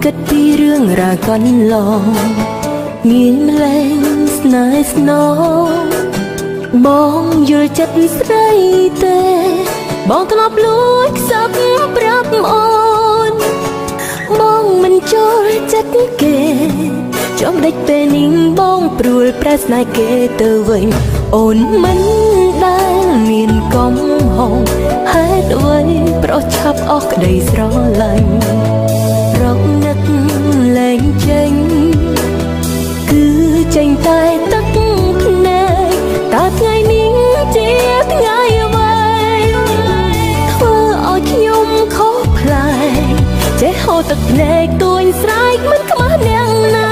គិតពីរឿងរ៉ាវកន្លងងាយម្លែងស្នេហ៍ស្នងបងយល់ចិត្តស្រីទេបងធ្លាប់លួចខ្សឹបប្រាប់អូនបងមិនចូលចិត្តគេចង់ដេចពេលនេះបងព្រួលប្រែស្នេហ៍គេទៅវិញអូនមិនដែលមានកំហុសហេតុអ្វីប្រុសឆាប់អស់ក្តីស្រឡាញ់រកនឹកលែងចេញគឺចេញតែទឹកភ្នែកតើថ្ងៃនេះជាថ្ងៃអ្វីធ្វើឲ្យខ្ញុំខុសប្លែកចេះហូរទឹកភ្នែកទួញស្រែកមិនខ្មាស់អ្នកណា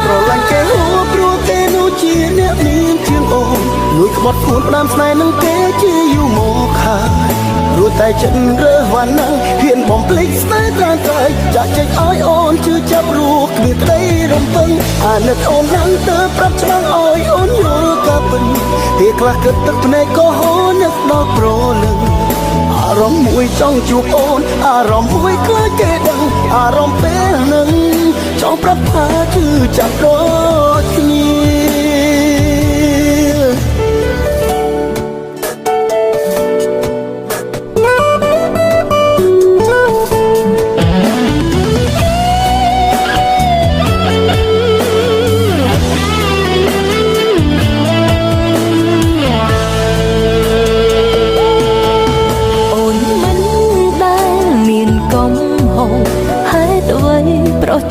ស្រឡាញ់គេហួរព្រោះគេនោះជាអ្នកមានជាងអូនលួចក្បត់ខ្លួនផ្ដាំស្នេហ៍នឹងគេជាយូរមកហើយព្រោះតែចិត្តរើសវណ្ណាហ៊ានបំភ្លេចស្នេហ៍ត្រានត្រៃចាក់ចេញឲ្យអូនជឿចាប់រស់គ្មានក្តីរំពឹងអាណិតអូនឡើងទៅប្រាប់ច្បាស់ឲ្យអូនយល់ក៏ពិនពេលខ្លះគិតទឹកភ្នែកក៏ហូរនឹកដល់ប្រលឹងអារម្មណ៍មួយចង់ជួបអូនអារម្មណ៍មួយខ្លាចគេដឹងអារម្មណ៍ពេលនឹងចង់ប្រាប់ថាជឿចាប់ដូចគ្នា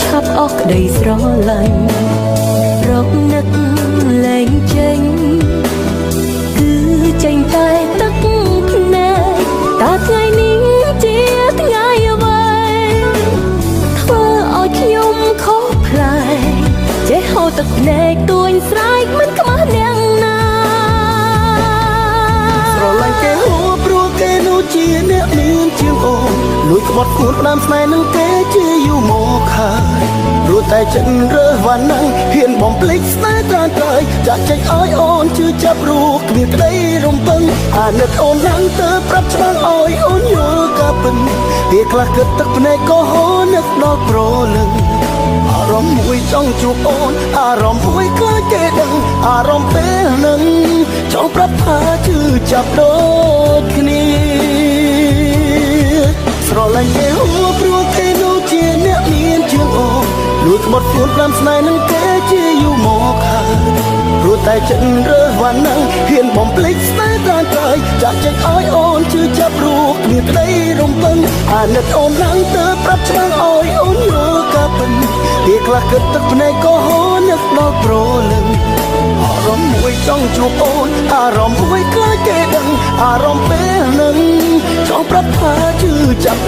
ឆាប់អស់ក្តីស្រឡាញ់រកនឹកលែងចេញគឺចេញតែទឹកភ្នែកតើថ្ងៃនេះជាថ្ងៃអ្វីធ្វើឲ្យខ្ញុំខុសប្លែកចេះហូរទឹកភ្នែកទួញស្រែកមិនខ្មាស់អ្នកណាស្រឡាញ់គេហួរព្រោះគេនោះជាអ្នកមានជាងអូនលួចក្បត់ខ្លួនផ្ដាំស្នេហ៍នឹងគេជាយូរមកហើយព្រោះតែចិត្តរើសវណ្ណាហ៊ានបំភ្លេចស្នេហ៍ត្រានត្រៃចាក់ចេញឲ្យអូនជឿចាប់រស់គ្មានក្តីរំពឹងអាណិតអូនឡើងទៅប្រាប់ច្បាស់ឲ្យអូនយល់ក៏ពិនពេលខ្លះគិតទឹកភ្នែកក៏ហូរនឹកដល់ប្រលឹងអារម្មណ៍មួយចង់ជួបអូនអារម្មណ៍មួយខ្លាចគេដឹងអារម្មណ៍ពេលនឹងចង់ប្រាប់ថាជឿចាប់ដូចគ្នាស្រឡាញ់គេហួរព្រោះគេនោះជាអ្នកមានជាងអូនលួចក្បត់ខ្លួនផ្ដាំស្នេហ៍នឹងគេជាយូរមកហើយព្រោះតែចិត្តរើសវណ្ណាហ៊ានបំភ្លេចស្នេហ៍ត្រានត្រៃចាក់ចេញឲ្យអូនជឿចាប់រស់គ្មានក្តីរំពឹងអាណិតអូនឡើងទៅប្រាប់ច្បាស់ឲ្យអូនយល់ក៏ពិនពេលខ្លះគិតទឹកភ្នែកក៏ហូរនឹកដល់ប្រលឹងអារម្មណ៍មួយចង់ជួបអូនអារម្មណ៍មួយខ្លាចគេដឹងអារម្មណ៍ពេលនឹងចង់ប្រាប់ថាជឿចាប់